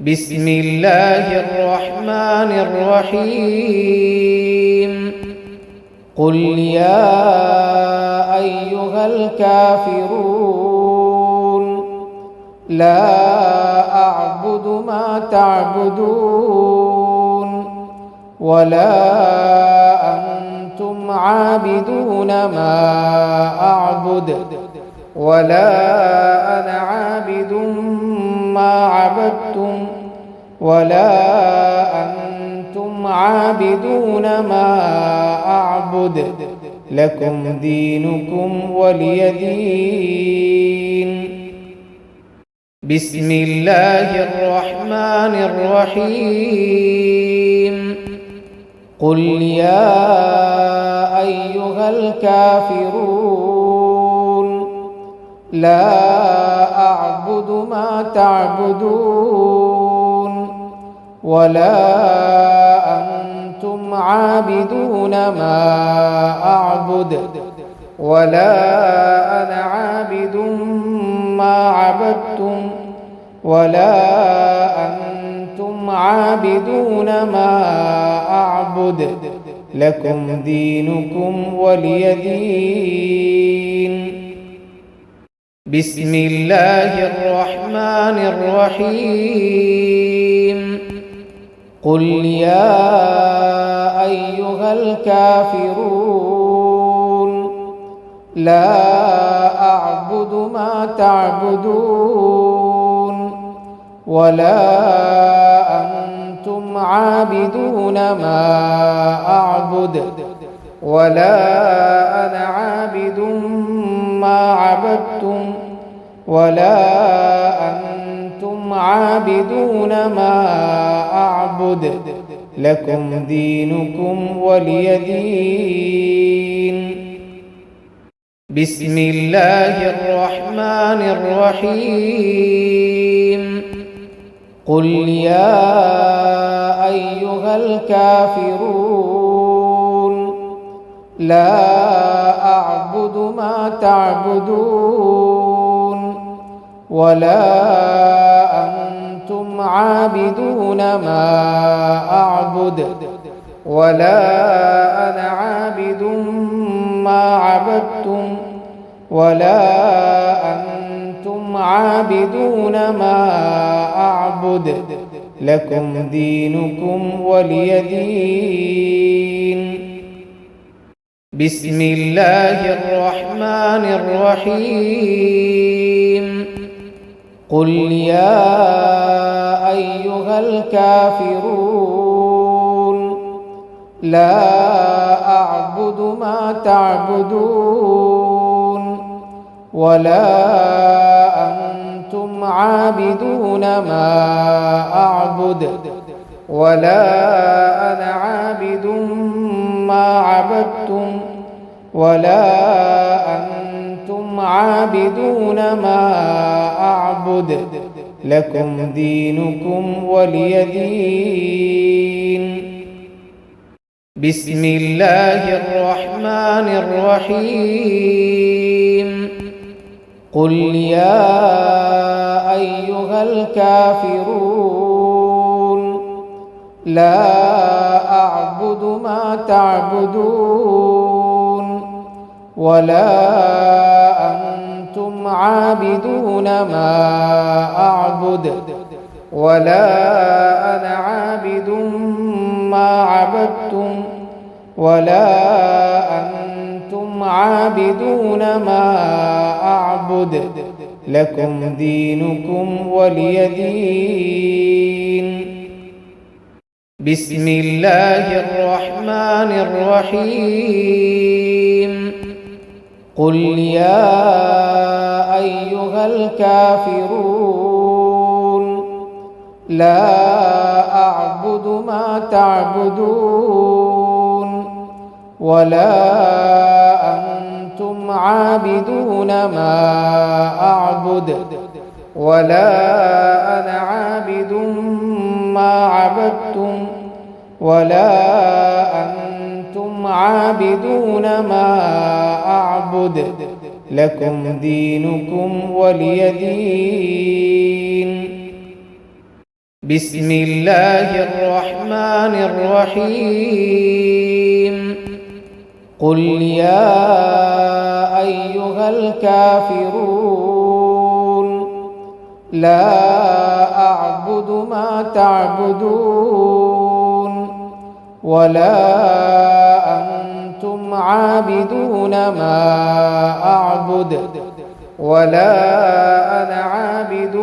بسم الله الرحمن الرحيم قل يا أيها الكافرون لا أعبد ما تعبدون ولا أنتم عابدون ما أعبد ولا أنا عابد ما عبدتم ولا أنتم عابدون ما أعبد لكم دينكم ولي دين. بسم الله الرحمن الرحيم قل يا أيها الكافرون لا أعبد ما تعبدون ولا أنتم عابدون ما أعبد ولا أنا عابد ما عبدتم ولا أنتم عابدون ما أعبد لكم دينكم ولي دين. بسم الله الرحمن الرحيم قل يا أيها الكافرون لا أعبد ما تعبدون ولا أنتم عابدون ما أعبد ولا أنا عابد ما عبدتم ولا أنتم عابدون ما أعبد لكم دينكم ولي دين. بسم الله الرحمن الرحيم قل يا أيها الكافرون لا أعبد ما تعبدون ولا أنتم عابدون ما أعبد ولا أنا عابد ما عبدتم ولا أنتم عابدون ما أعبد لكم دينكم ولي دين. بسم الله الرحمن الرحيم قل يا أيها الكافرون لا أعبد ما تعبدون ولا أنتم عابدون ما أعبد ولا أنا عابد ما عبدتم ولا أنتم عابدون ما أعبد لكم دينكم ولي دين. بسم الله الرحمن الرحيم قل يا أيها الكافرون لا أعبد ما تعبدون ولا أنتم عابدون ما أعبد ولا أنا عابد ما عبدتم ولا أنتم عابدون ما أعبد لكم دينكم ولي دين. بسم الله الرحمن الرحيم قل يا أيها الكافرون لا أعبد ما تعبدون ولا أنتم عابدون ما أعبد ولا أنا عابد ما عبدتم ولا أنتم عابدون ما أعبد لكم دينكم ولي دين. بسم الله الرحمن الرحيم قل يا أيها الكافرون لا أعبد ما تعبدون ولا أنتم عابدون ما أعبد ولا أنا عابد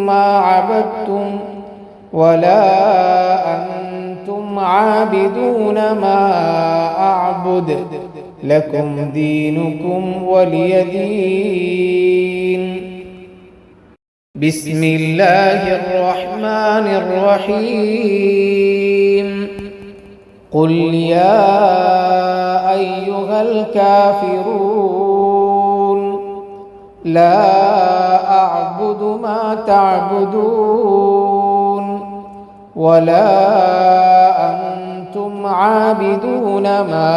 ما عبدتم ولا أنتم عابدون ما أعبد لكم دينكم ولي دين. بسم الله الرحمن الرحيم قل يا أيها الكافرون لا أعبد ما تعبدون ولا أنتم عابدون ما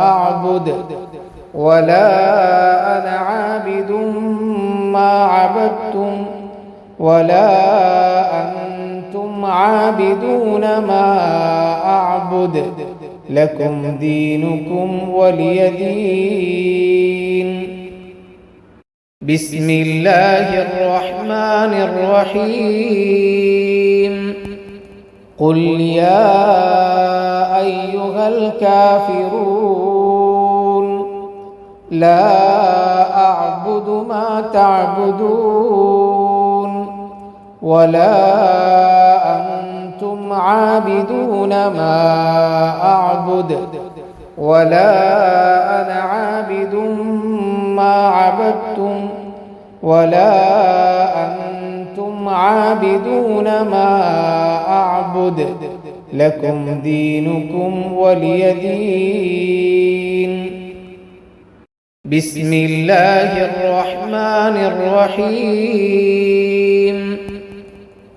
أعبد ولا أنا عابد ما عبدتم ولا أنتم عابدون ما أعبد لكم دينكم ولي دين. بسم الله الرحمن الرحيم قل يا أيها الكافرون لا أعبد ما تعبدون ولا أنتم عابدون ما أعبد ولا أنا عابد ما عبدتم ولا أنتم عابدون ما أعبد لكم دينكم ولي دين. بسم الله الرحمن الرحيم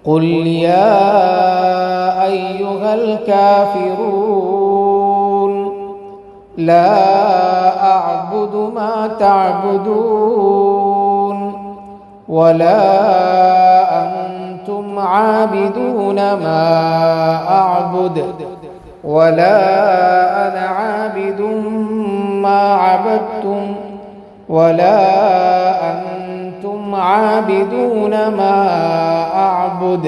قل يا أيها الكافرون لا أعبد ما تعبدون ولا أنتم عابدون ما أعبد ولا أنا عابد ما عبدتم ولا أنتم عابدون ما أعبد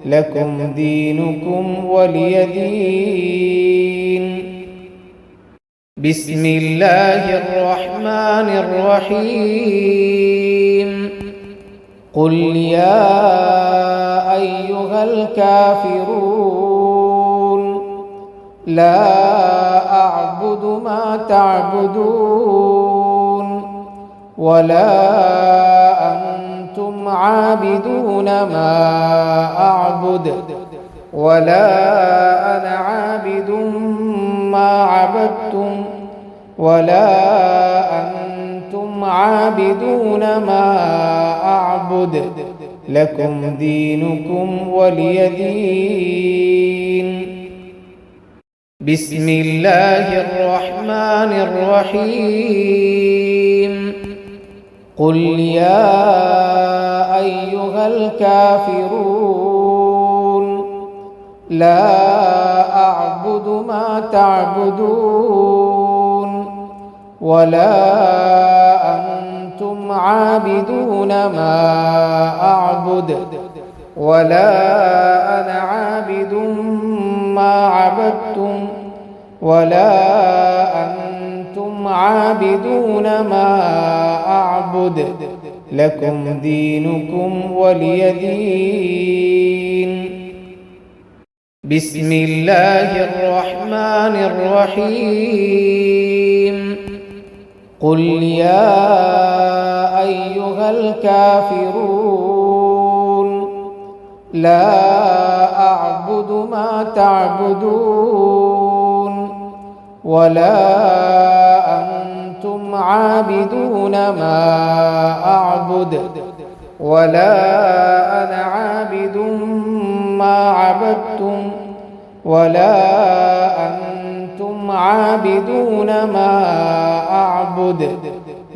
لكم دينكم ولي دين. بسم الله الرحمن الرحيم قل يا أيها الكافرون لا أعبد ما تعبدون ولا أنتم عابدون ما أعبد ولا أنا عابد ما عبدتم ولا أنتم عابدون ما أعبد لكم دينكم ولي دين. بسم الله الرحمن الرحيم قل يا أيها الكافرون لا أعبد ما تعبدون ولا أنتم عابدون ما أعبد ولا أنا عابد ما عبدتم ولا أنتم عابدون ما أعبد لكم دينكم ولي دين. بسم الله الرحمن الرحيم قل يا أيها الكافرون لا أعبد ما تعبدون ولا أنتم عابدون ما أعبد ولا أنا عابد ما عبدتم ولا أنتم عابدون ما أعبد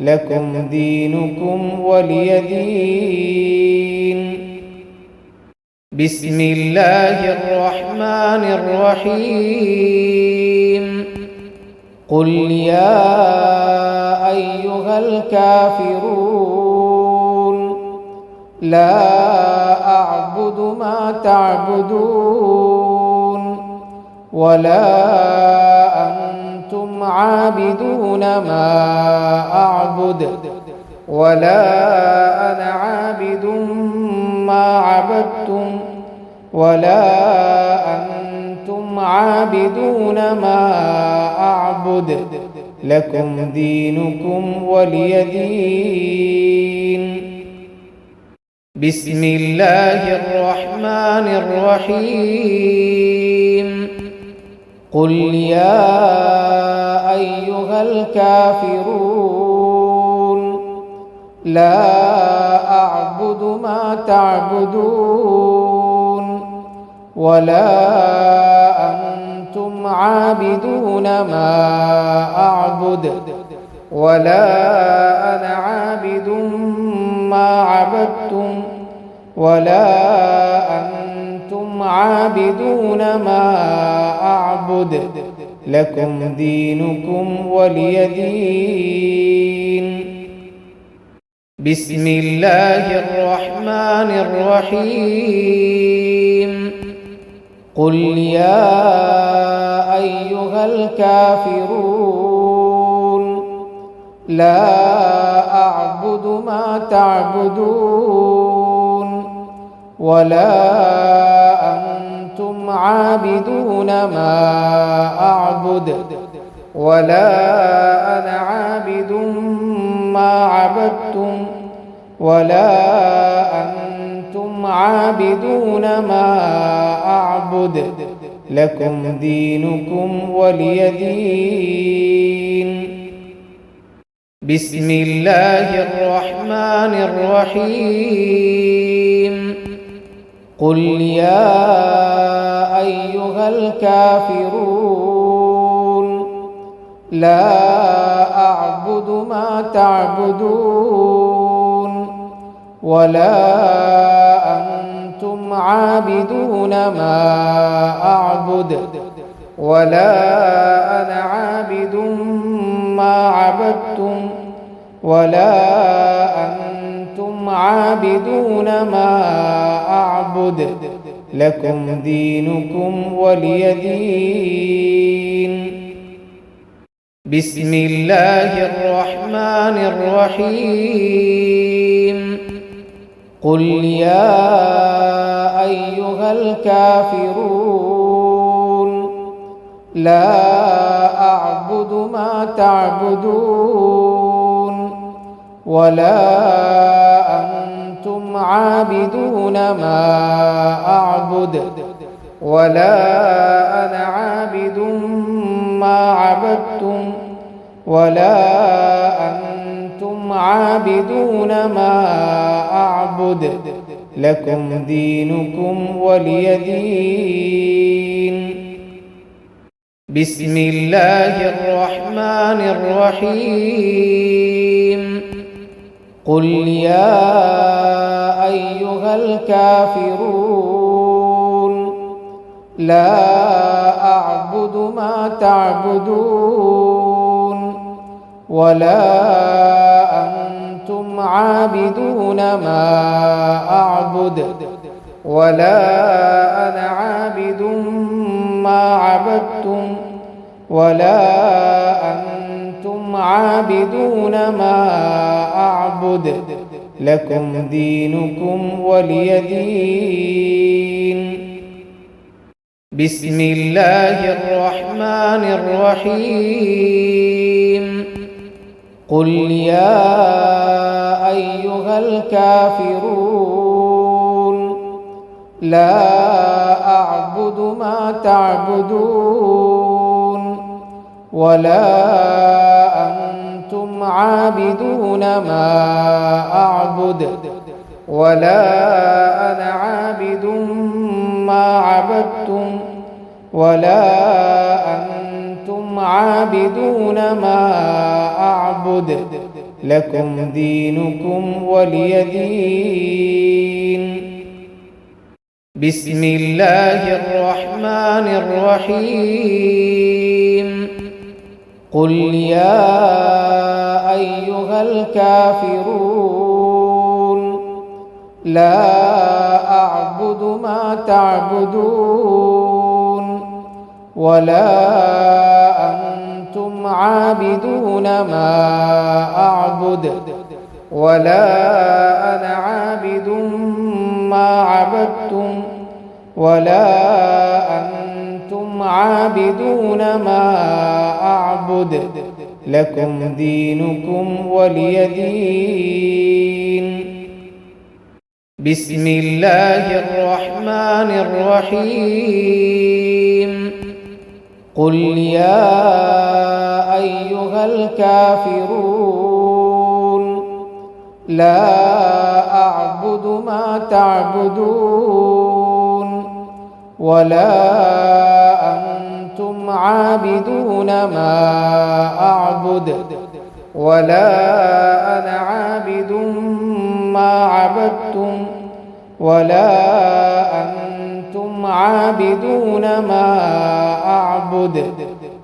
لكم دينكم ولي دين. بسم الله الرحمن الرحيم قل يا أيها الكافرون لا أعبد ما تعبدون ولا أنتم عابدون ما أعبد ولا أنا عابد ما عبدتم ولا أنتم عابدون ما أعبد لكم دينكم ولي دين. بسم الله الرحمن الرحيم قل يا أيها الكافرون لا أعبد ما تعبدون ولا أنتم عابدون ما أعبد ولا أنا عابد ما عبدتم ولا أنتم عابدون ما أعبد لكم دينكم ولي دين. بسم الله الرحمن الرحيم قل يا أيها الكافرون لا أعبد ما تعبدون ولا أنتم عابدون ما أعبد ولا أنا عابد ما عبدتم ولا أنتم عابدون ما أعبد لكم دينكم ولي دين. بسم الله الرحمن الرحيم قل يا أيها الكافرون لا أعبد ما تعبدون ولا أنتم عابدون ما أعبد ولا أنا عابد ما عبدتم ولا أنتم عابدون ما أعبد لكم دينكم ولي دين. بسم الله الرحمن الرحيم قل يا أيها الكافرون لا أعبد ما تعبدون ولا أنتم عابدون ما أعبد ولا أنا عابد ما عبدتم ولا أنتم عابدون ما أعبد لكم دينكم ولي دين. بسم الله الرحمن الرحيم قل يا أيها الكافرون لا أعبد ما تعبدون ولا أنتم عابدون ما أعبد ولا أنا عابد ما عبدتم ولا أنتم عابدون ما أعبد لكم دينكم ولي دين. بسم الله الرحمن الرحيم قل يا أيها الكافرون لا أعبد ما تعبدون ولا أنتم عابدون ما أعبد ولا أنا عابد ما عبدتم ولا أنتم عابدون ما أعبد لكم دينكم ولي دين. بسم الله الرحمن الرحيم قل يا أيها الكافرون لا أعبد ما تعبدون ولا أنتم عابدون ما أعبد ولا أنا عابد ما عبدتم ولا أنتم عابدون ما أعبد لكم دينكم ولي دين. بسم الله الرحمن الرحيم قل يا أيها الكافرون لا أعبد ما تعبدون ولا أنتم عابدون ما أعبد ولا أنا عابد ما عبدتم ولا أنتم عابدون ما أعبد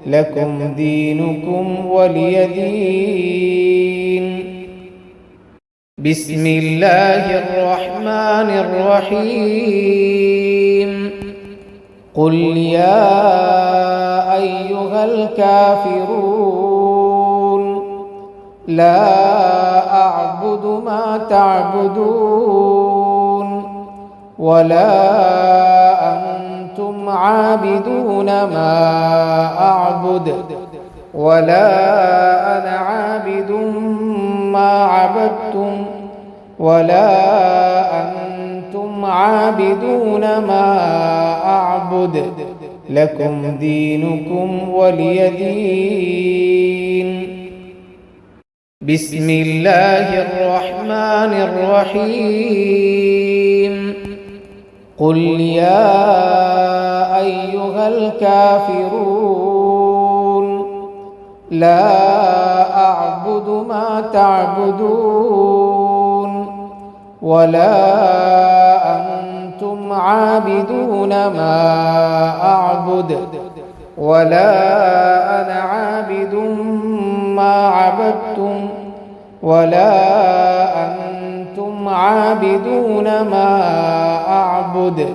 لكم دينكم ولي دين. بسم الله الرحمن الرحيم قل يا أيها الكافرون لا أعبد ما تعبدون ولا أنتم عابدون ما أعبد ولا أنا عابد ما عبدتم ولا أنتم عابدون ما أعبد لكم دينكم ولي دين. بسم الله الرحمن الرحيم قل يا أيها الكافرون لا أعبد ما تعبدون ولا أنتم عابدون ما أعبد ولا أنا عابد ما عبدتم ولا أنتم عابدون ما أعبد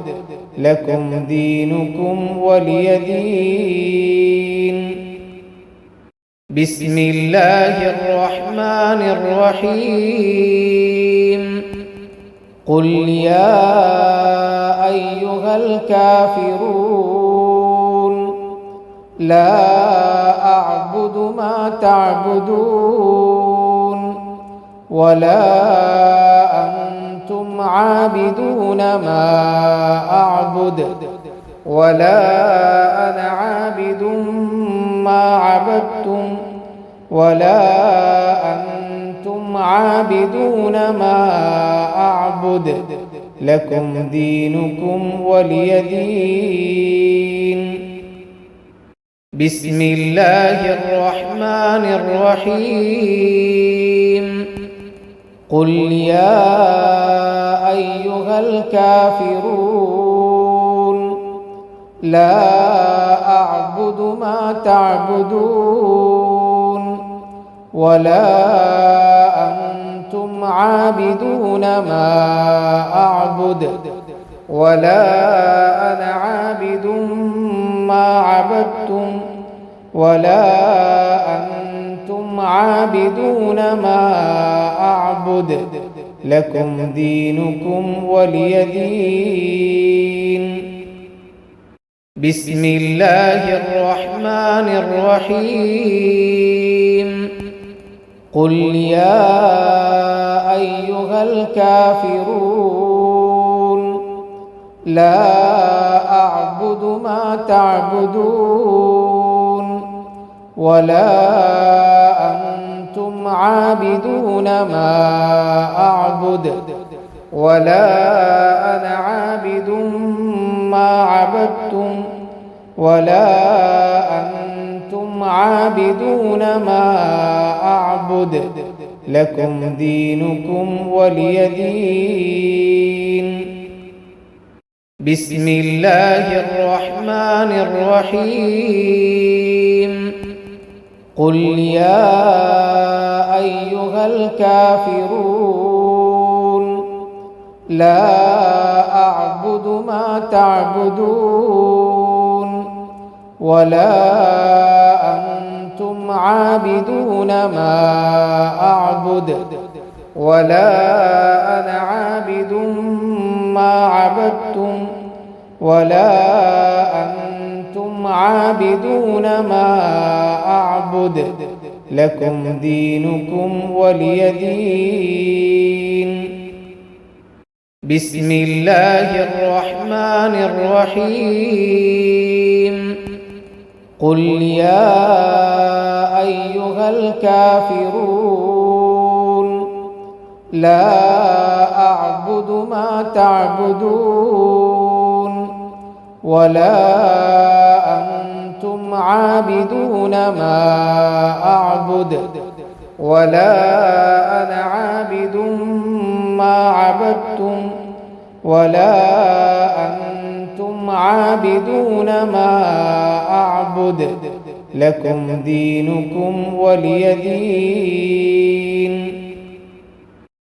لكم دينكم ولي دين. بسم الله الرحمن الرحيم قل يا أيها الكافرون لا أعبد ما تعبدون ولا أنتم عابدون ما أعبد ولا أنا عابد ما عبدتم ولا أنتم عابدون ما أعبد لكم دينكم ولي دين. بسم الله الرحمن الرحيم قل يا أيها الكافرون لا أعبد ما تعبدون ولا أنتم عابدون ما أعبد ولا أنا عابد ما عبدتم ولا أنتم عابدون ما أعبد لكم دينكم ولي دين. بسم الله الرحمن الرحيم قل يا أيها الكافرون لا أعبد ما تعبدون ولا أنتم عابدون ما أعبد ولا أنا عابد ما عبدتم ولا أنتم عابدون ما أعبد لكم دينكم ولي دين. بسم الله الرحمن الرحيم قل يا أيها الكافرون لا أعبد ما تعبدون ولا أنتم عابدون ما أعبد ولا أنا عابد ما عبدتم ولا أنتم عابدون ما أعبد لكم دينكم ولي دين. بسم الله الرحمن الرحيم قل يا أيها الكافرون لا أعبد ما تعبدون ولا أنتم عابدون ما أعبد ولا أنا عابد ما عبدتم ولا أنتم عابدون ما أعبد لكم دينكم ولي دين.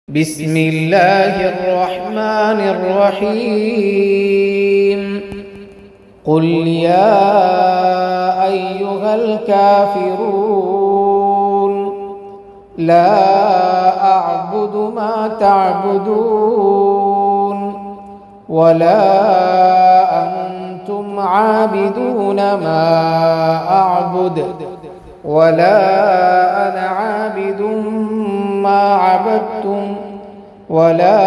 بسم الله الرحمن الرحيم قل يا أيها الكافرون لا أعبد ما تعبدون ولا أنتم عابدون ما أعبد ولا أنا عابد ما عبدتم ولا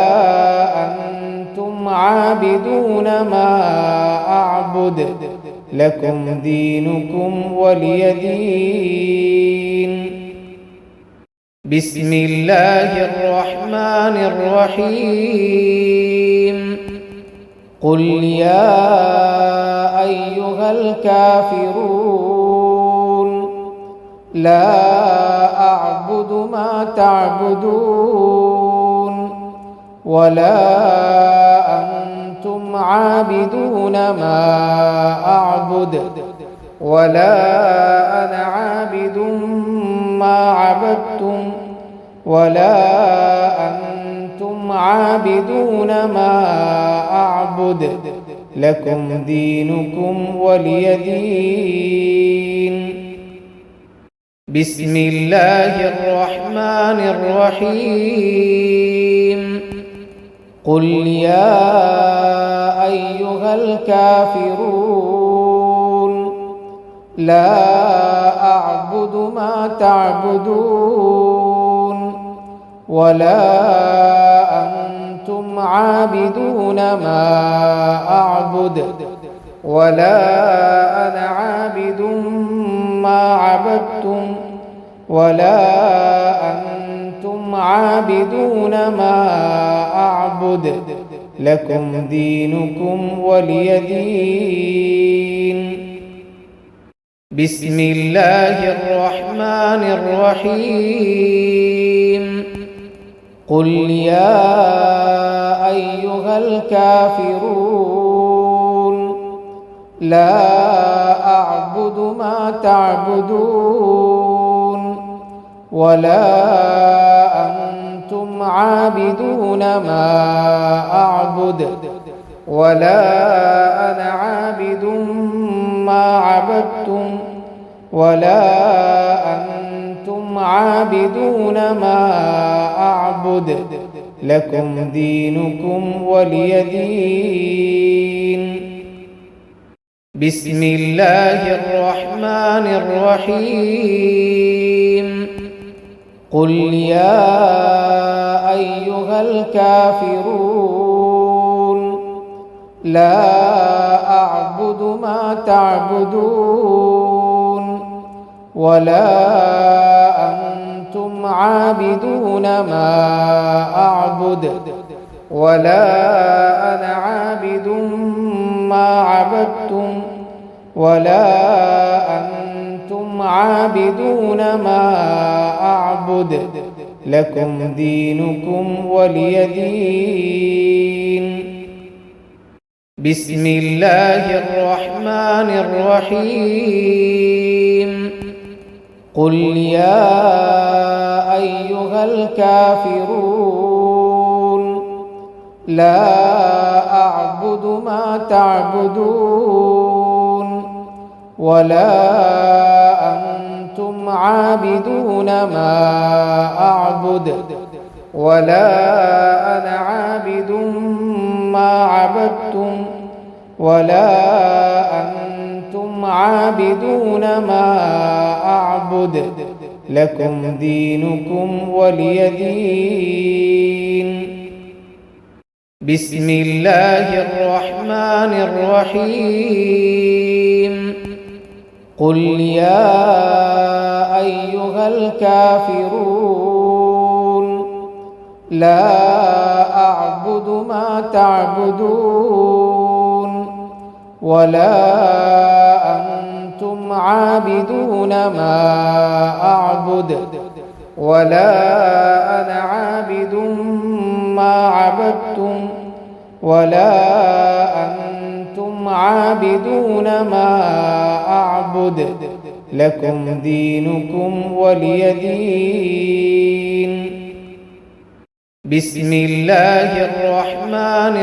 أنتم عابدون ما أعبد لكم دينكم ولي دين. بسم الله الرحمن الرحيم قل يا أيها الكافرون لا أعبد ما تعبدون ولا أنتم عابدون ما أعبد ولا أنا عابد ما عبدتم ولا أنتم عابدون ما أعبد لكم دينكم ولي دين. بسم الله الرحمن الرحيم قل يا أيها الكافرون لا أعبد ما تعبدون ولا أنتم عابدون ما أعبد ولا أنا عابد ما عبدتم ولا أنتم عابدون ما أعبد لكم دينكم ولي دين. بسم الله الرحمن الرحيم قل يا أيها الكافرون لا أعبد ما تعبدون ولا أنتم عابدون ما أعبد ولا أنا عابد ما عبدتم ولا أنتم عابدون ما أعبد لكم دينكم ولي دين. بسم الله الرحمن الرحيم قل يا أيها الكافرون لا أعبد ما تعبدون ولا أنتم عابدون ما أعبد ولا أنا عابد ما عبدتم ولا أنتم عابدون ما أعبد لكم دينكم ولي دين. بسم الله الرحمن الرحيم قل يا أيها الكافرون لا أعبد ما تعبدون ولا أنتم عابدون ما أعبد ولا أنا عابد ما عبدتم ولا أنتم عابدون ما أعبد لكم دينكم ولي دين. بسم الله الرحمن الرحيم قل يا أيها الكافرون لا أعبد ما تعبدون ولا أنتم عابدون ما أعبد ولا أنا عابد ما عبدتم ولا أنتم عابدون ما أعبد لكم دينكم ولي دين. بسم الله الرحمن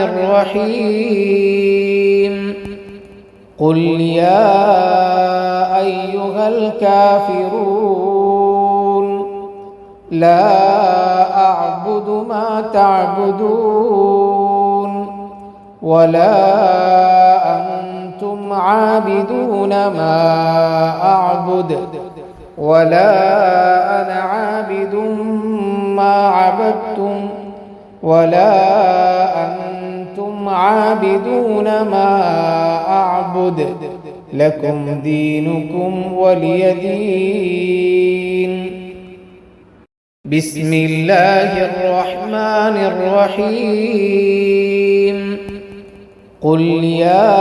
الرحيم قل يا أيها الكافرون لا أعبد ما تعبدون ولا أنتم عابدون ما أعبد ولا أنا عابد ما عبدتم ولا أنتم عابدون ما أعبد لكم دينكم ولي دين. بسم الله الرحمن الرحيم قل يا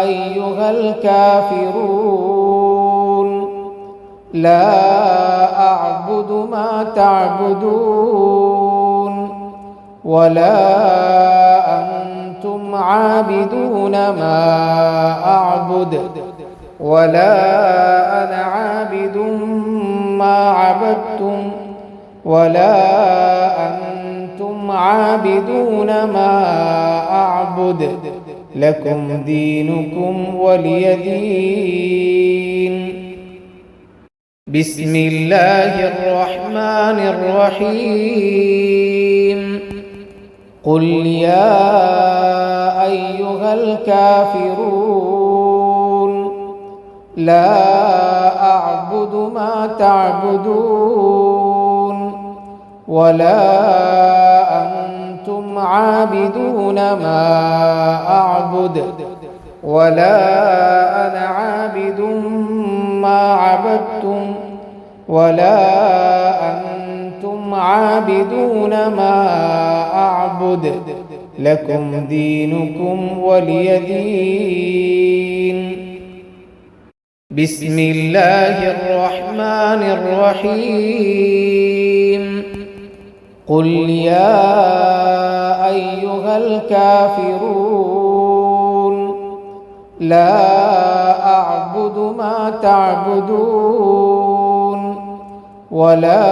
أيها الكافرون لا أعبد ما تعبدون ولا أنتم عابدون ما أعبد ولا أنا عابد ما عبدتم ولا أنتم عابدون ما أعبد لكم دينكم ولي دين. بسم الله الرحمن الرحيم قل يا أيها الكافرون لا أعبد ما تعبدون ولا أنتم عابدون ما أعبد ولا أنا عابد ما عبدتم ولا أنتم عابدون ما أعبد لكم دينكم ولي دين. بسم الله الرحمن الرحيم قل يا أيها الكافرون لا أعبد ما تعبدون ولا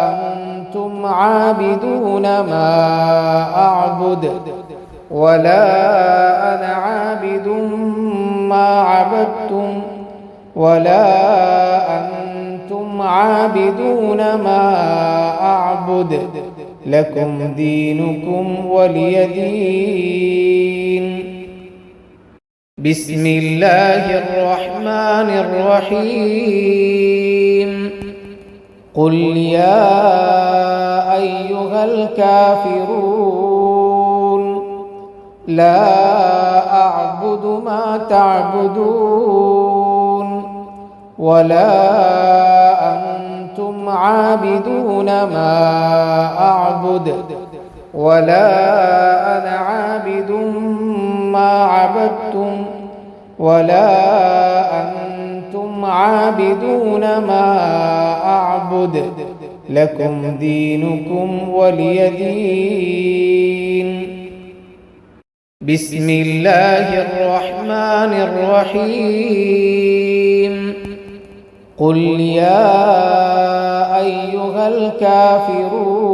أنتم عابدون ما أعبد ولا أنا عابد ما عبدتم ولا أنتم عابدون ما أعبد لكم دينكم ولي دين. بسم الله الرحمن الرحيم قل يا أيها الكافرون لا أعبد ما تعبدون ولا أنتم عابدون ما أعبد ولا أنا عابد ما عبدتم ولا أنتم عابدون ما أعبد لكم دينكم ولي دين. بسم الله الرحمن الرحيم قل يا أيها الكافرون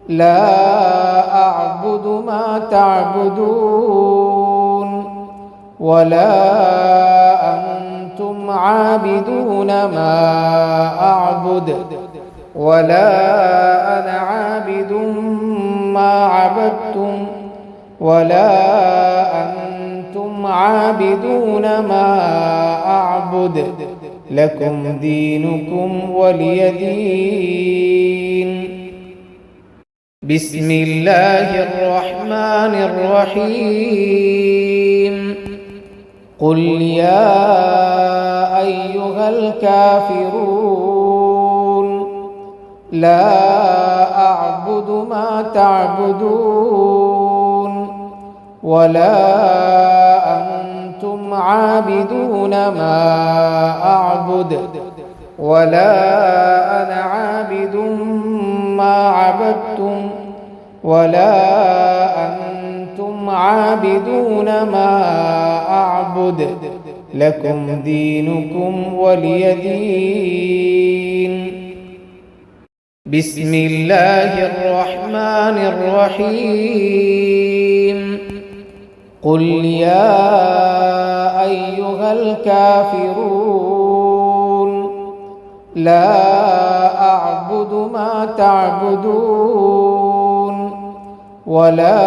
لا أعبد ما تعبدون ولا أنتم عابدون ما أعبد ولا أنا عابد ما عبدتم ولا أنتم عابدون ما أعبد لكم دينكم ولي دين. بسم الله الرحمن الرحيم قل يا أيها الكافرون لا أعبد ما تعبدون ولا أنتم عابدون ما أعبد ولا أنا عابد ما عبدتم ولا أنتم عابدون ما أعبد لكم دينكم ولي دين. بسم الله الرحمن الرحيم قل يا أيها الكافرون لا أعبد ما تعبدون ولا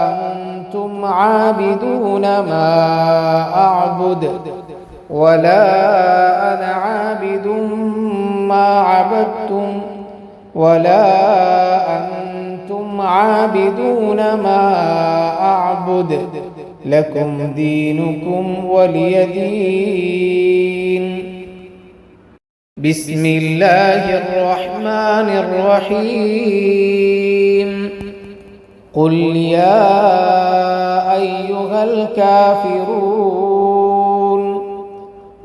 أنتم عابدون ما أعبد ولا أنا عابد ما عبدتم ولا أنتم عابدون ما أعبد لكم دينكم ولي دين. بسم الله الرحمن الرحيم قل يا أيها الكافرون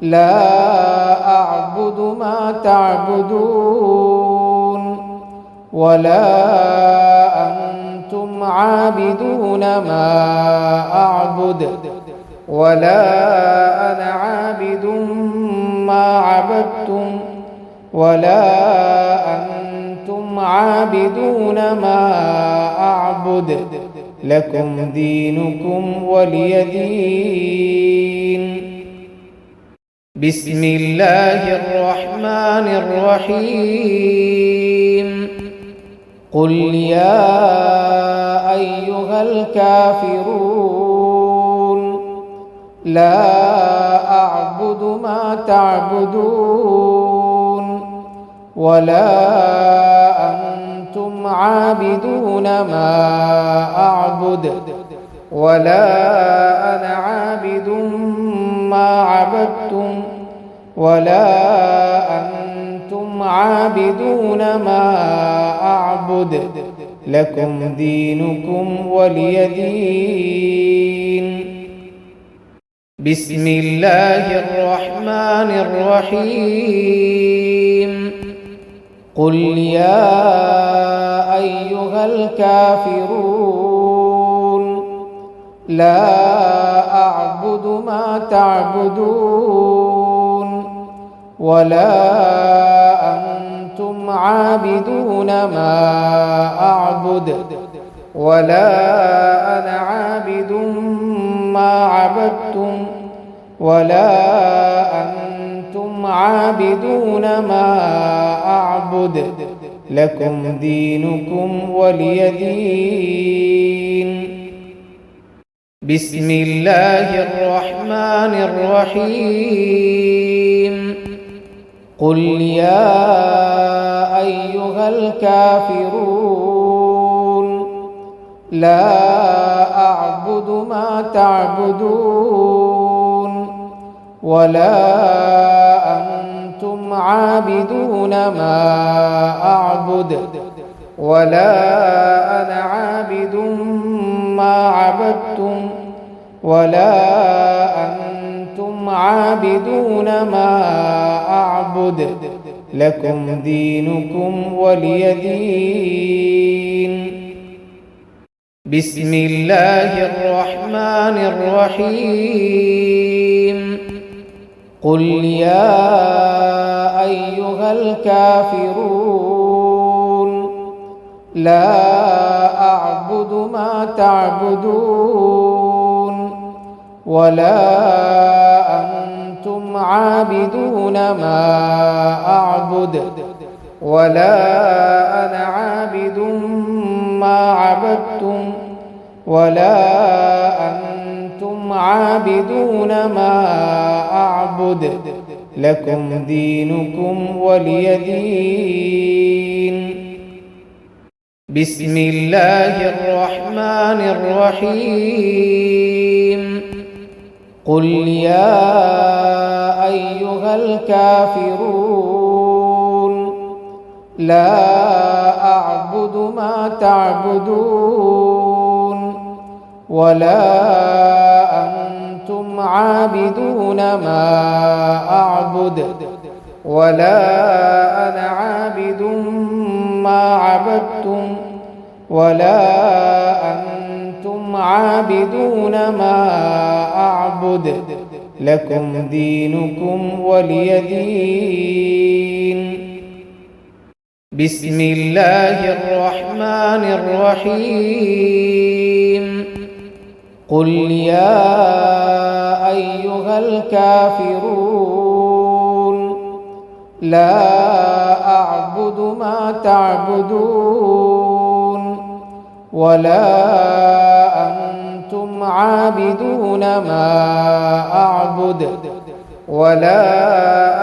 لا أعبد ما تعبدون ولا أنتم عابدون ما أعبد ولا أنا عابد ما عبدتم ولا أنتم عابدون ما أعبد لكم دينكم ولي دين. بسم الله الرحمن الرحيم قل يا أيها الكافرون لا أعبد ما تعبدون ولا أنتم عابدون ما أعبد ولا أنا عابد ما عبدتم ولا أنتم عابدون ما أعبد لكم دينكم ولي دين. بسم الله الرحمن الرحيم قل يا أيها الكافرون لا أعبد ما تعبدون ولا أنتم عابدون ما أعبد ولا أنا عابد ما عبدتم ولا أنتم عابدون ما أعبد لكم دينكم ولي دين. بسم الله الرحمن الرحيم قل يا أيها الكافرون لا أعبد ما تعبدون ولا أنتم عابدون ما أعبد ولا أنا عابد ما عبدتم ولا أنتم عابدون ما أعبد لكم دينكم ولي دين. بسم الله الرحمن الرحيم قل يا أيها الكافرون لا أعبد ما تعبدون ولا أنتم عابدون ما أعبد ولا أنا عابد ما عبدتم ولا أنتم عابدون ما أعبد لكم دينكم ولي دين. بسم الله الرحمن الرحيم قل يا أيها الكافرون لا أعبد ما تعبدون ولا أنتم عابدون ما أعبد ولا أنا عابد ما عبدتم ولا أنتم عابدون ما أعبد لكم دينكم ولي دين. بسم الله الرحمن الرحيم قل يا أيها الكافرون لا أعبد ما تعبدون ولا أنتم عابدون ما أعبد ولا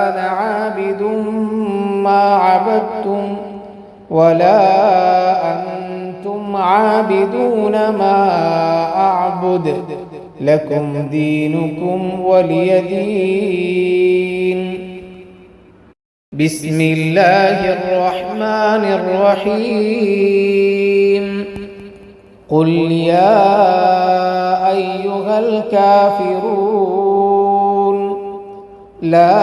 أنا عابد ما عبدتم ولا أنتم عابدون ما أعبد لكم دينكم ولي دين. بسم الله الرحمن الرحيم قل يا أيها الكافرون لا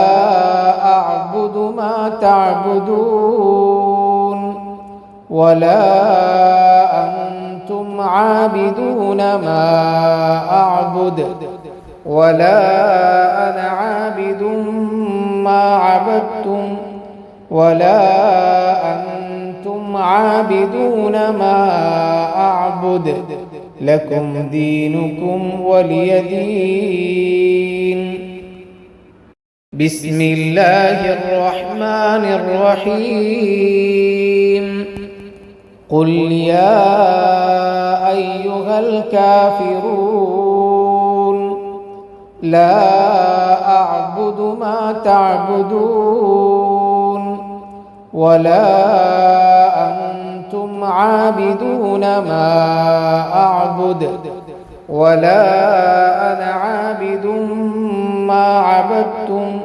أعبد ما تعبدون ولا أنتم عابدون ما أعبد ولا أنا عابد ما عبدتم ولا أنتم عابدون ما أعبد لكم دينكم ولي دين. بسم الله الرحمن الرحيم قل يا أيها الكافرون لا أعبد ما تعبدون ولا أنتم عابدون ما أعبد ولا أنا عابد ما عبدتم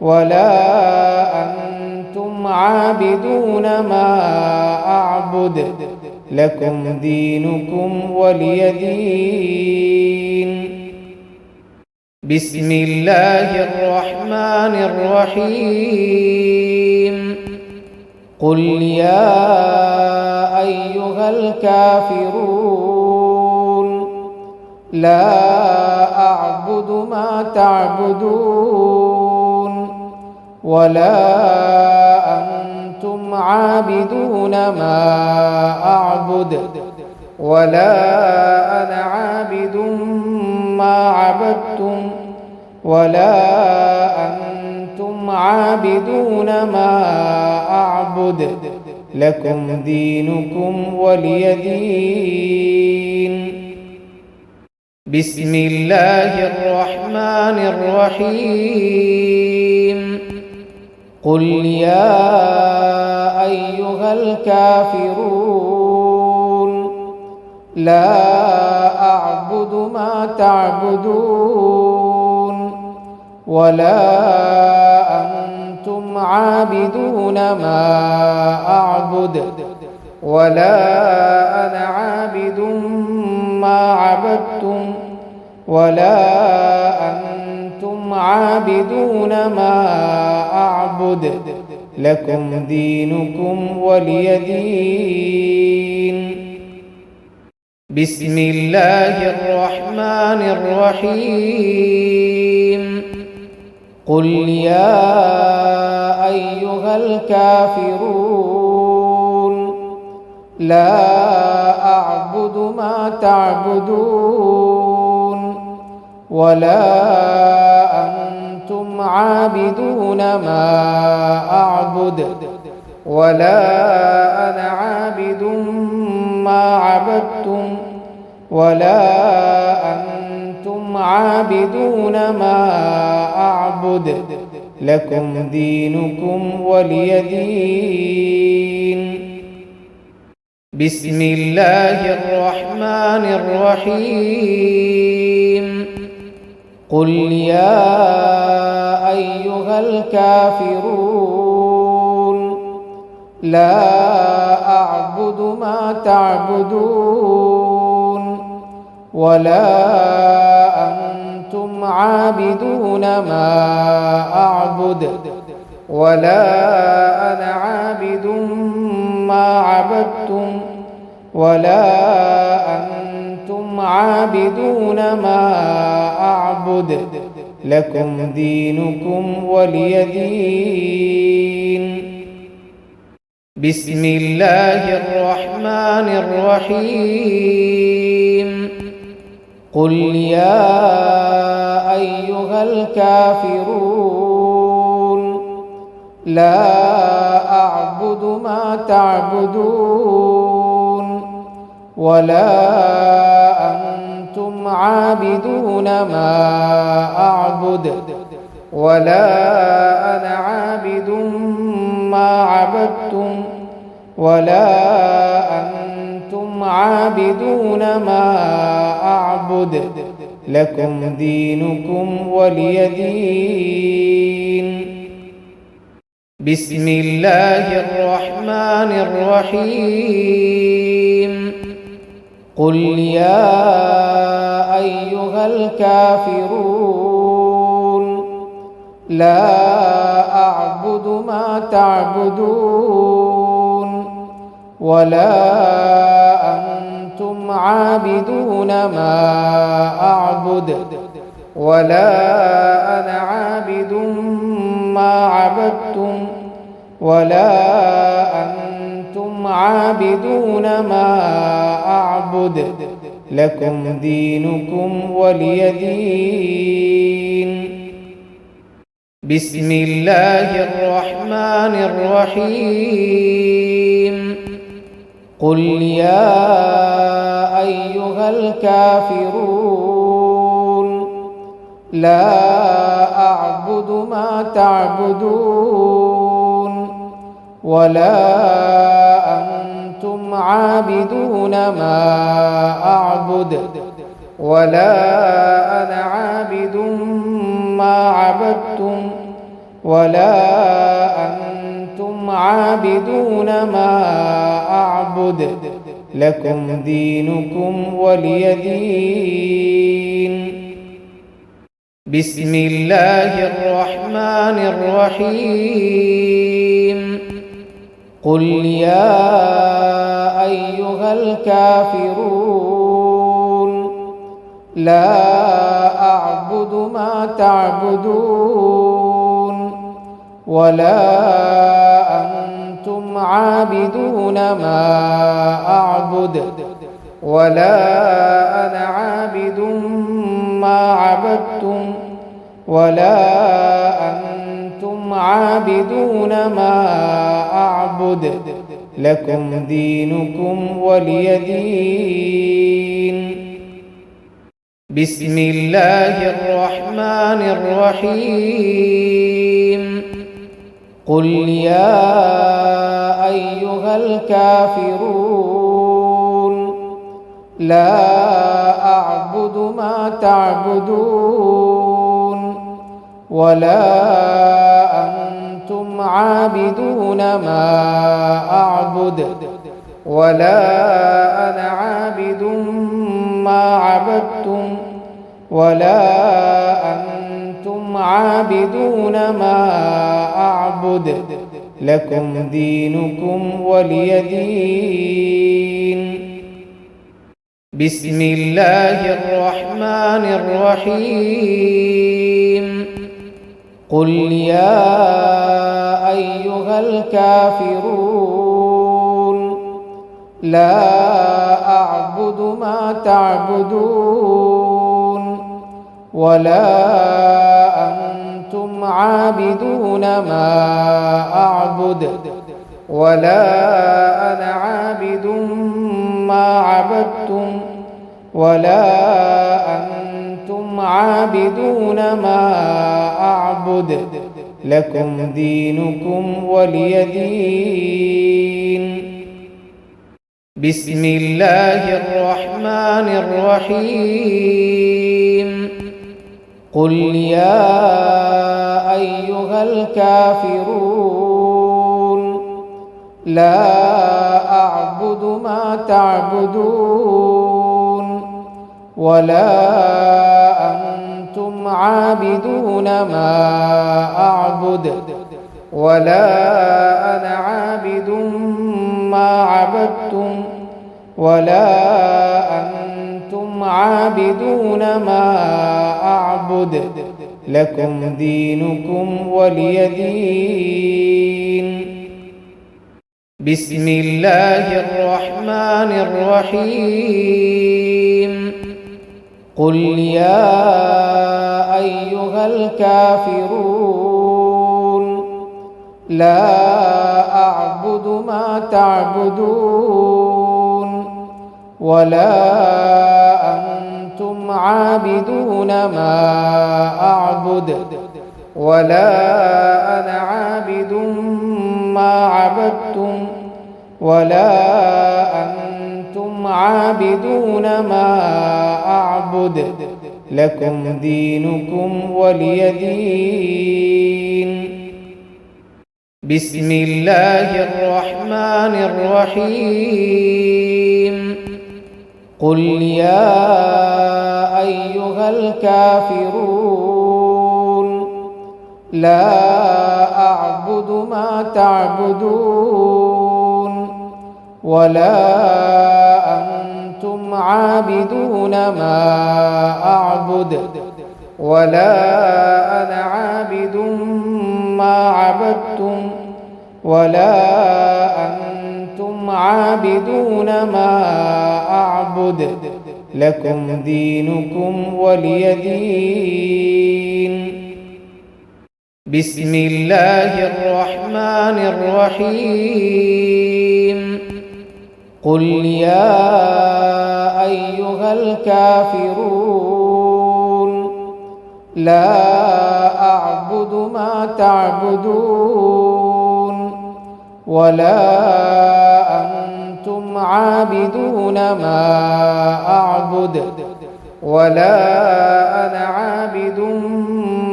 ولا أنتم عابدون ما أعبد لكم دينكم ولي دين. بسم الله الرحمن الرحيم قل يا أيها الكافرون لا أعبد ما تعبدون ولا أنتم عابدون ما أعبد ولا أنا عابد ما عبدتم ولا أنتم عابدون ما أعبد لكم دينكم ولي دين. بسم الله الرحمن الرحيم قل يا أيها الكافرون لا أعبد ما تعبدون ولا أنتم عابدون ما أعبد ولا أنا عابد ما عبدتم ولا أنتم عابدون ما أعبد لكم دينكم ولي دين. بسم الله الرحمن الرحيم قل يا أيها الكافرون لا أعبد ما تعبدون ولا أنتم عابدون ما أعبد ولا أنا عابد ما عبدتم ولا أنتم عابدون ما أعبد لكم دينكم ولي دين. بسم الله الرحمن الرحيم قل يا أيها الكافرون لا أعبد ما تعبدون ولا أنتم عابدون ما أعبد ولا أنا عابد ما عبدتم ولا أنتم عابدون ما أعبد لكم دينكم ولي دين. بسم الله الرحمن الرحيم قل يا أيها الكافرون لا أعبد ما تعبدون ولا أنتم عابدون ما أعبد ولا أنا عابد ما عبدتم ولا أنتم عابدون ما أعبد لكم دينكم ولي دين. بسم الله الرحمن الرحيم قل يا أيها الكافرون لا أعبد ما تعبدون ولا أنتم عابدون ما أعبد ولا أنا عابد ما عبدتم ولا أنتم عابدون ما أعبد لكم دينكم ولي دين. بسم الله الرحمن الرحيم قل يا أيها الكافرون لا أعبد ما تعبدون ولا أنتم عابدون ما أعبد ولا أنا عابد ما عبدتم ولا أنتم عابدون ما أعبد لكم دينكم ولي دين. بسم الله الرحمن الرحيم قل يا أيها الكافرون لا أعبد ما تعبدون ولا أنتم عابدون ما أعبد ولا أنا عابد ما عبدتم ولا أنتم عابدون ما أعبد لكم دينكم ولي دين. بسم الله الرحمن الرحيم قل يا أيها الكافرون لا أعبد ما تعبدون ولا أنتم عابدون ما أعبد ولا أنا عابد ما عبدتم ولا أنتم عابدون ما أعبد لكم دينكم ولي دين. بسم الله الرحمن الرحيم قل يا أيها الكافرون لا أعبد ما تعبدون ولا أنتم عابدون ما أعبد ولا أنا عابد ما عبدتم ولا أنتم عابدون ما أعبد لكم دينكم ولي دين. بسم الله الرحمن الرحيم قل يا أيها الكافرون لا أعبد ما تعبدون ولا أنتم عابدون ما أعبد ولا أنا عابد ما عبدتم ولا أنتم عابدون ما أعبد لكم دينكم ولي دين. بسم الله الرحمن الرحيم قل يا أيها الكافرون لا أعبد ما تعبدون ولا أنتم عابدون ما أعبد ولا أنا عابد ما عبدتم ولا أنتم عابدون ما أعبد لكم دينكم ولي دين. بسم الله الرحمن الرحيم قل يا أيها الكافرون لا أعبد ما تعبدون ولا أنتم عابدون ما أعبد ولا أنا عابد ما عبدتم ولا أنتم عابدون ما أعبد لكم دينكم ولي دين. بسم الله الرحمن الرحيم قل يا أيها الكافرون لا أعبد ما تعبدون ولا أنتم عابدون ما أعبد ولا أنا عابد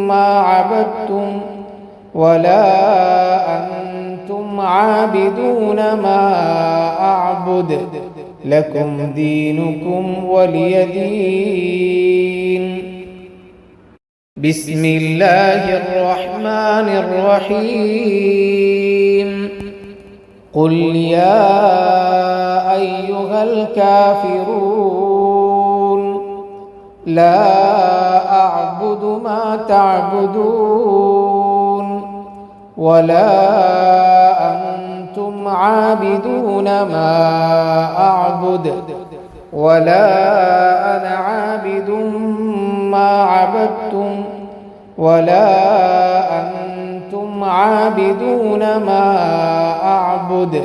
ما عبدتم ولا أنتم عابدون ما أعبد لكم دينكم ولي دين. بسم الله الرحمن الرحيم قل يا أيها الكافرون لا أعبد ما تعبدون ولا أنتم عابدون ما أعبد ولا أنا عابد ما عبدتم ولا أنتم عابدون ما أعبد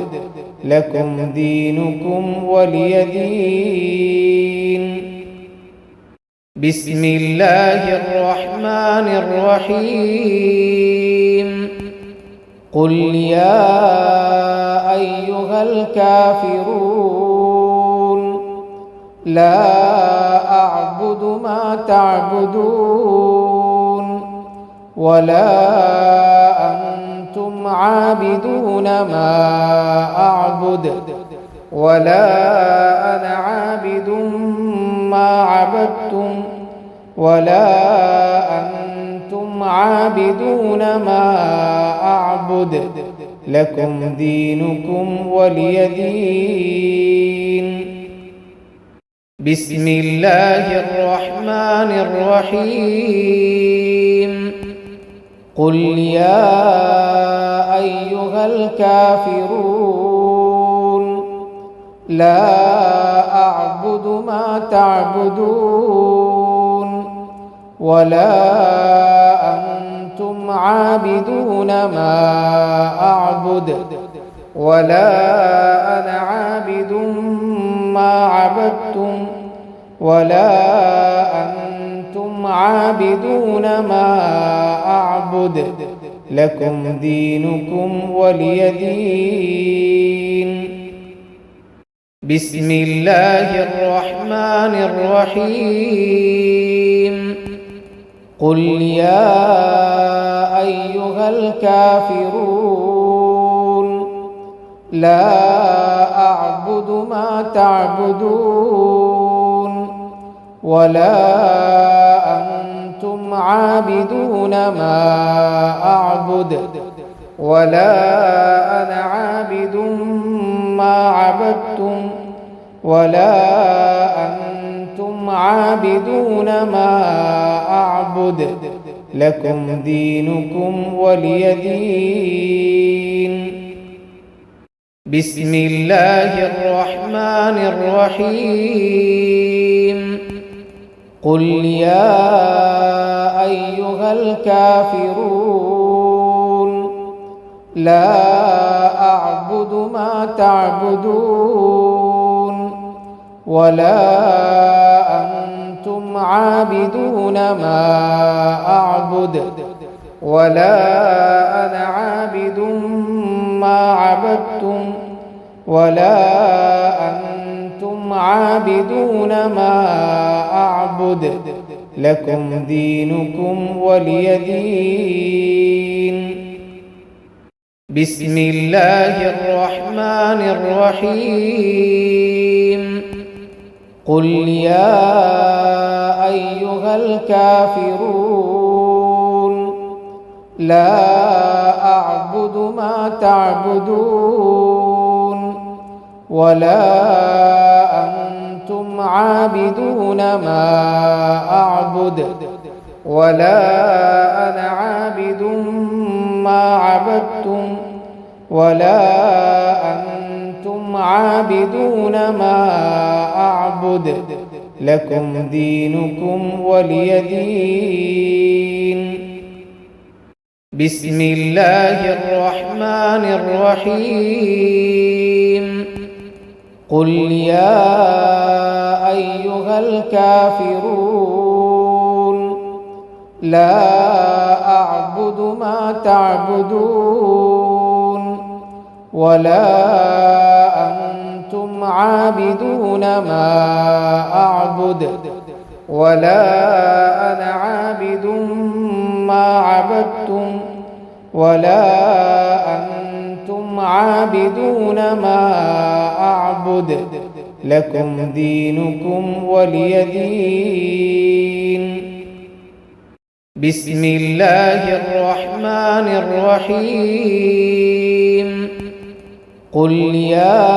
لكم دينكم ولي دين. بسم الله الرحمن الرحيم قل يا أيها الكافرون لا أعبد ما تعبدون ولا أنتم عابدون ما أعبد ولا أنا عابد ما عبدتم ولا أنتم عابدون ما أعبد لكم دينكم ولي دين. بسم الله الرحمن الرحيم قل يا أيها الكافرون لا أعبد ما تعبدون ولا أنتم عابدون ما أعبد ولا أنا عابد ما عبدتم ولا أنتم عابدون ما أعبد لكم دينكم ولي دين. بسم الله الرحمن الرحيم قل يا أيها الكافرون لا أعبد ما تعبدون ولا أنتم عابدون ما أعبد ولا أنا عابد ما عبدتم ولا أنتم عابدون ما أعبد لكم دينكم ولي دين. بسم الله الرحمن الرحيم قل يا أيها الكافرون لا أعبد ما تعبدون ولا أنتم عابدون ما أعبد ولا أنا عابد ما عبدتم ولا أنتم عابدون ما أعبد لكم دينكم ولي دين. بسم الله الرحمن الرحيم قل يا أيها الكافرون لا أعبد ما تعبدون ولا أنتم عابدون ما أعبد ولا أنا عابد ما عبدتم ولا أنتم عابدون ما أعبد لكم دينكم ولي دين. بسم الله الرحمن الرحيم قل يا أيها الكافرون لا أعبد ما تعبدون ولا أنتم عابدون ما أعبد ولا أنا عابد ما عبدتم ولا أنتم عابدون ما أعبد لكم دينكم ولي دين. بسم الله الرحمن الرحيم قل يا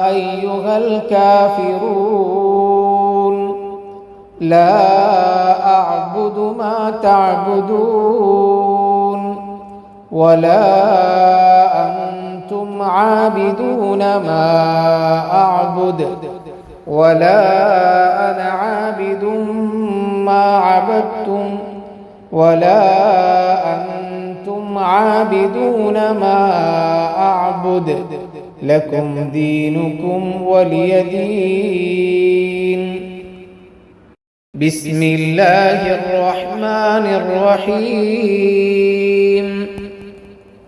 أيها الكافرون لا أعبد ما تعبدون ولا أنتم عابدون ما أعبد ولا أنا عابد ما عبدتم ولا أنتم عابدون ما أعبد لكم دينكم ولي دين. بسم الله الرحمن الرحيم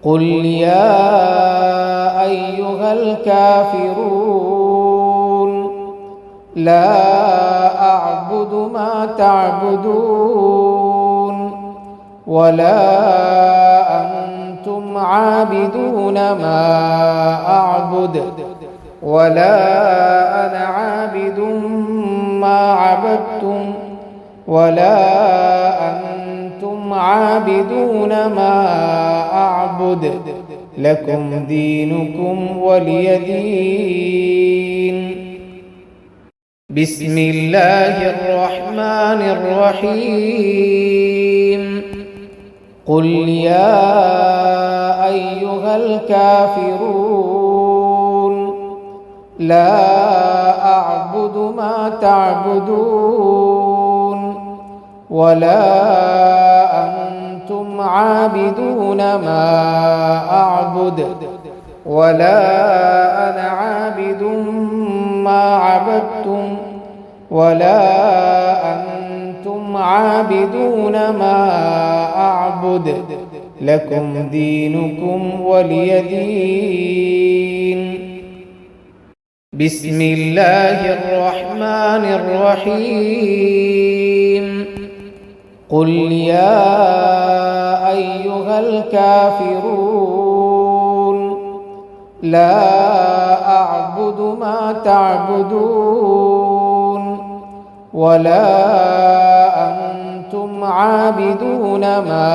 قل يا أيها الكافرون لا أعبد ما تعبدون ولا أنتم عابدون ما أعبد ولا أنا عابد ما عبدتم ولا أنتم عابدون ما أعبد لكم دينكم ولي دين. بسم الله الرحمن الرحيم قل يا أيها الكافرون لا أعبد ما تعبدون ولا أنتم عابدون ما أعبد ولا أنا عابد ما عبدتم ولا أنتم عابدون ما أعبد لكم دينكم ولي دين. بسم الله الرحمن الرحيم قل يا أيها الكافرون لا أعبد ما تعبدون ولا أنتم عابدون ما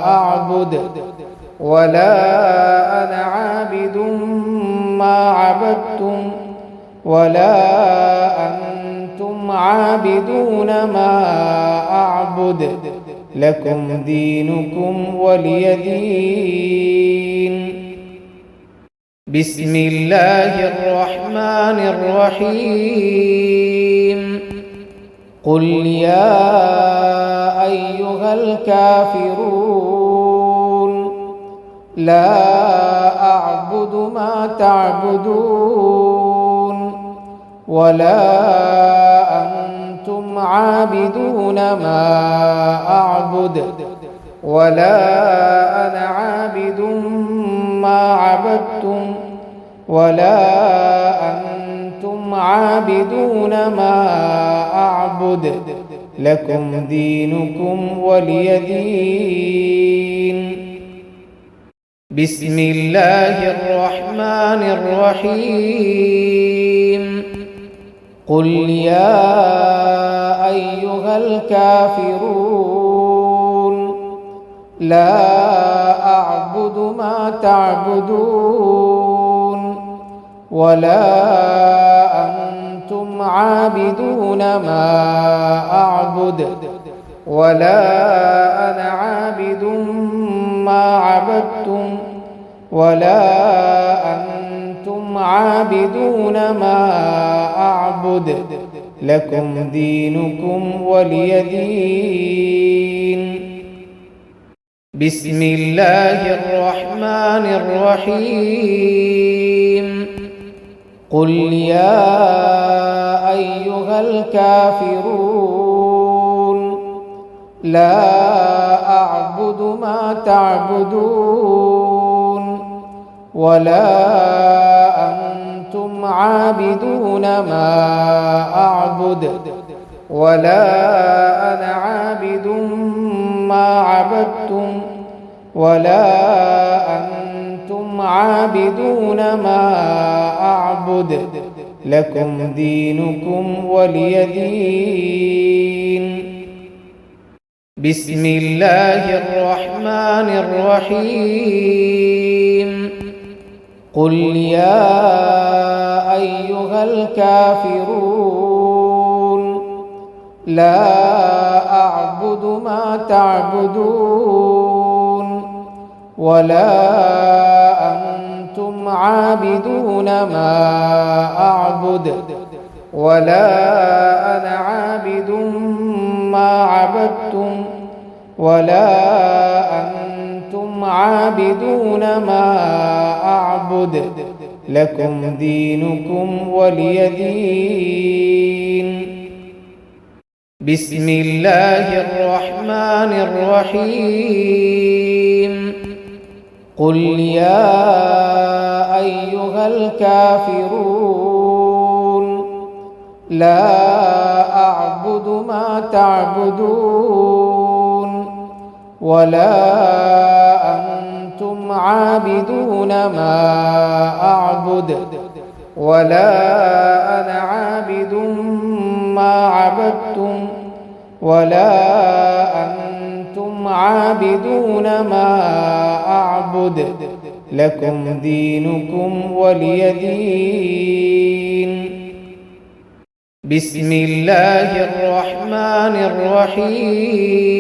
أعبد ولا أنا عابد ما عبدتم ولا أنتم عابدون ما أعبد لكم دينكم ولي دين. بسم الله الرحمن الرحيم قل يا أيها الكافرون لا أعبد ما تعبدون ولا أنتم عابدون ما أعبد ولا أنا عابد ما عبدتم ولا أنتم عابدون ما أعبد لكم دينكم ولي دين. بسم الله الرحمن الرحيم قل يا أيها الكافرون لا أعبد ما تعبدون ولا أنتم عابدون ما أعبد ولا أنا عابد ما عبدتم ولا أنتم عابدون ما أعبد لكم دينكم ولي دين. بسم الله الرحمن الرحيم قل يا أيها الكافرون لا أعبد ما تعبدون ولا أنتم عابدون ما أعبد ولا أنا عابد ما عبدتم ولا أنتم عابدون ما أعبد لكم دينكم ولي دين. بسم الله الرحمن الرحيم قل يا أيها الكافرون لا أعبد ما تعبدون ولا أنتم عابدون ما أعبد ولا أنا عابد ما عبدتم ولا أنتم عابدون ما أعبد لكم دينكم ولي دين. بسم الله الرحمن الرحيم قل يا أيها الكافرون لا أعبد ما تعبدون ولا أنتم عابدون ما أعبد ولا أنا عابد ما عبدتم ولا أنتم عابدون ما أعبد لكم دينكم ولي دين. بسم الله الرحمن الرحيم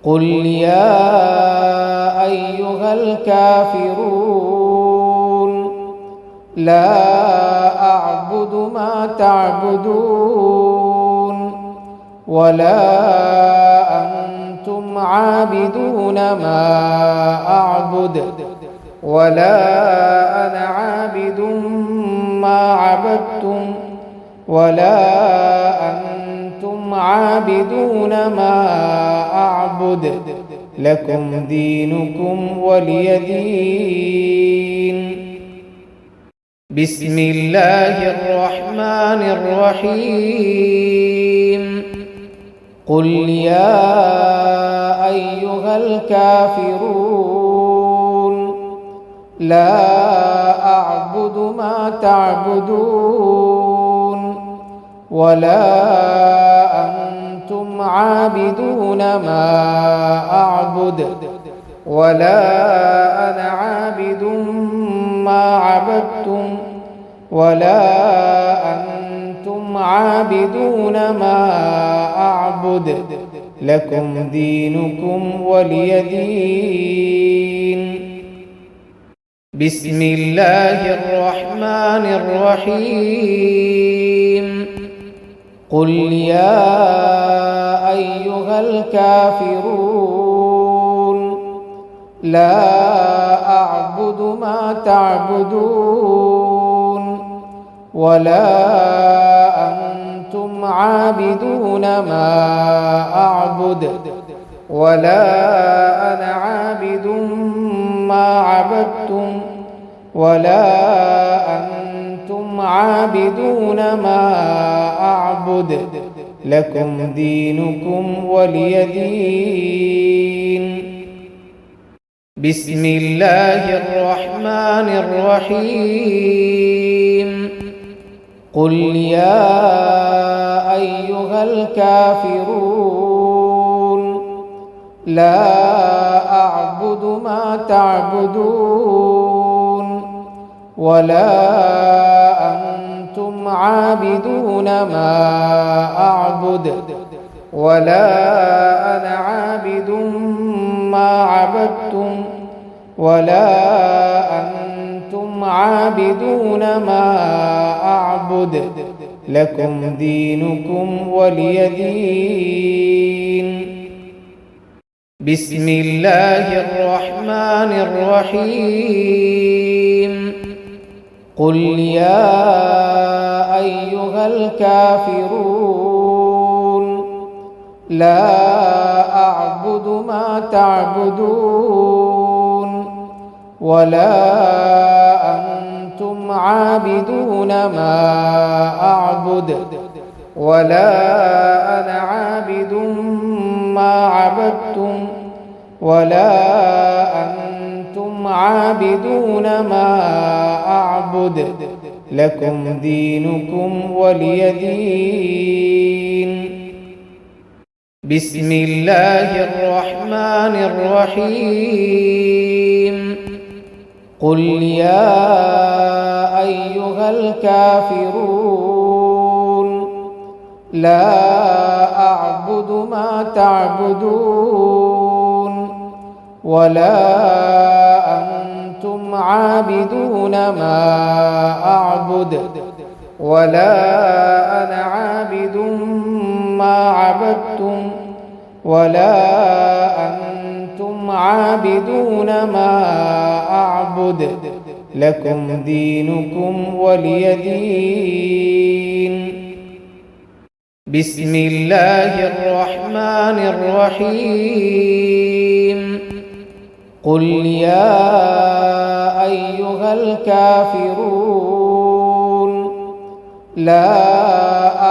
قل يا أيها الكافرون لا أعبد ما تعبدون ولا أنتم عابدون ما أعبد ولا أنا عابد ما عبدتم ولا أنتم عابدون ما أعبد لكم دينكم ولي دين. بسم الله الرحمن الرحيم قل يا أيها الكافرون لا أعبد ما تعبدون ولا أنتم عابدون ما أعبد ولا أنا عابد ما عبدتم ولا أنتم عابدون ما أعبد لكم دينكم ولي دين. بسم الله الرحمن الرحيم قل يا أيها الكافرون لا أعبد ما تعبدون ولا أنتم عابدون ما أعبد ولا أنا عابد ما عبدتم ولا أنتم عابدون ما أعبد لكم دينكم ولي دين. بسم الله الرحمن الرحيم قل يا أيها الكافرون لا أعبد ما تعبدون ولا أنتم عابدون ما أعبد ولا أنا عابد ما عبدتم ولا أنتم عابدون ما أعبد لكم دينكم ولي دين. بسم الله الرحمن الرحيم قل يا أيها الكافرون لا أعبد ما تعبدون ولا أنتم عابدون ما أعبد ولا أنا عابد ما عبدتم ولا أنتم عابدون ما أعبد لكم دينكم ولي دين. بسم الله الرحمن الرحيم قل يا أيها الكافرون لا أعبد ما تعبدون ولا أنتم عابدون ما أعبد ولا أنا عابد ما عبدتم ولا أنتم عابدون ما أعبد لكم دينكم ولي دين. بسم الله الرحمن الرحيم قل يا أيها الكافرون لا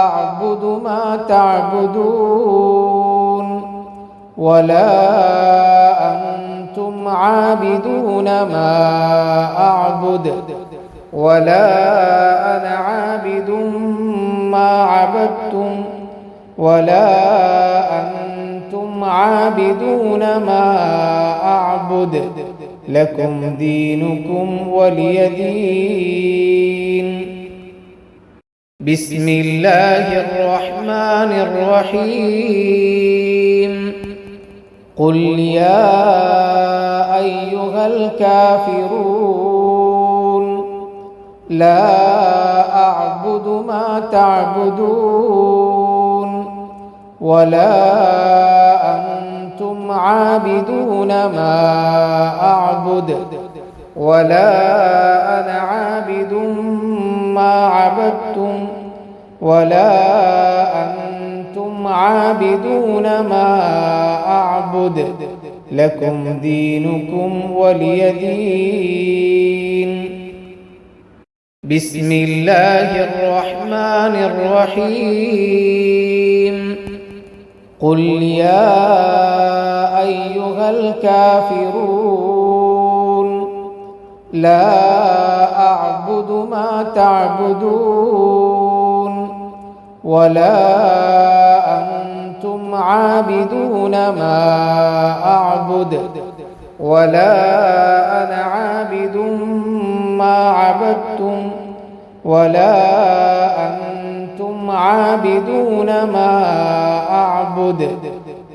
أعبد ما تعبدون ولا أنتم عابدون ما أعبد ولا أنا عابد ما عبدتم ولا أنتم عابدون ما أعبد لكم دينكم ولي دين. بسم الله الرحمن الرحيم قل يا أيها الكافرون لا أعبد ما تعبدون ولا أنتم عابدون ما أعبد ولا أنا عابد ما عبدتم ولا أنتم عابدون ما أعبد لكم دينكم ولي دين. بسم الله الرحمن الرحيم قل يا أيها الكافرون لا أعبد ما تعبدون ولا أنتم عابدون ما أعبد ولا أنا عابد ما عبدتم ولا أنتم عابدون ما أعبد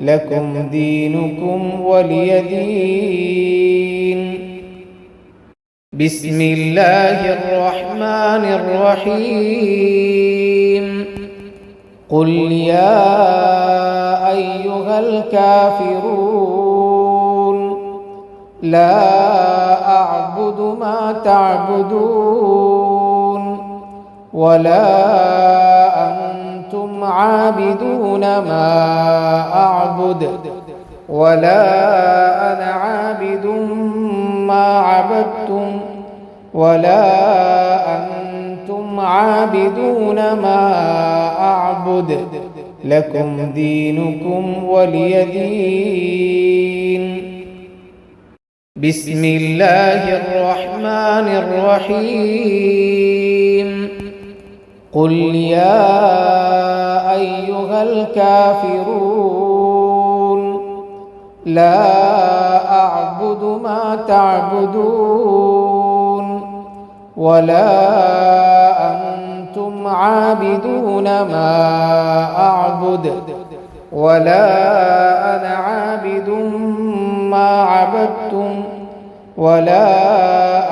لكم دينكم ولي دين. بسم الله الرحمن الرحيم قل يا أيها الكافرون لا أعبد ما تعبدون ولا أنتم عابدون ما أعبد ولا أنا عابد ما عبدتم ولا أنتم عابدون ما أعبد لكم دينكم ولي دين. بسم الله الرحمن الرحيم قل يا أيها الكافرون لا أعبد ما تعبدون ولا أنتم عابدون ما أعبد ولا أنا عابد ما عبدتم ولا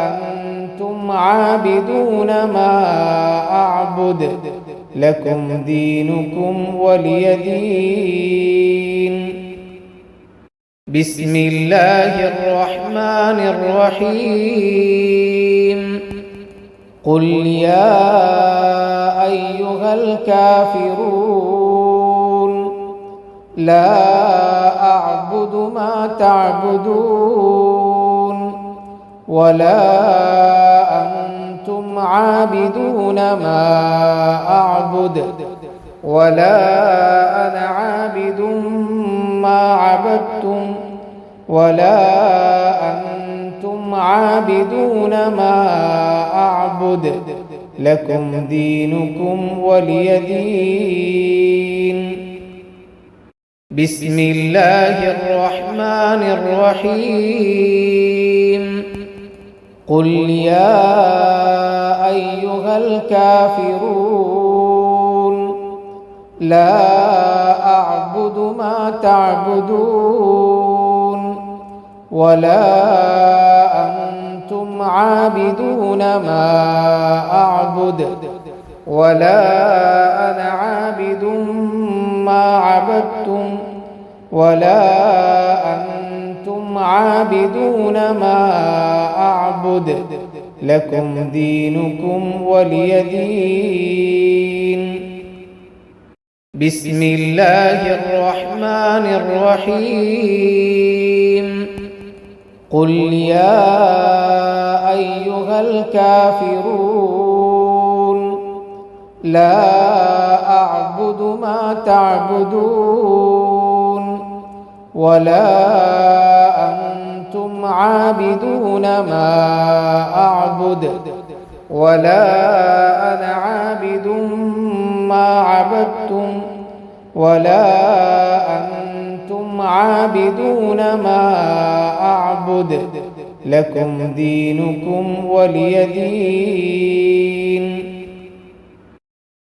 أنتم عابدون ما أعبد لكم دينكم ولي دين. بسم الله الرحمن الرحيم قل يا أيها الكافرون لا أعبد ما تعبدون ولا أنتم عابدون ما أعبد ولا أنا عابد ما عبدتم ولا أنتم عابدون ما أعبد لكم دينكم ولي دين. بسم الله الرحمن الرحيم قل يا أيها الكافرون لا أعبد ما تعبدون ولا أنتم عابدون ما أعبد ولا أنا عابد ما عبدتم ولا أنتم عابدون ما أعبد لكم دينكم ولي دين. بسم الله الرحمن الرحيم قل يا أيها الكافرون لا أعبد ما تعبدون ولا أنتم عابدون ما أعبد ولا أنا عابد ما عبدتم ولا أنتم عابدون ما أعبد لكم دينكم ولي دين.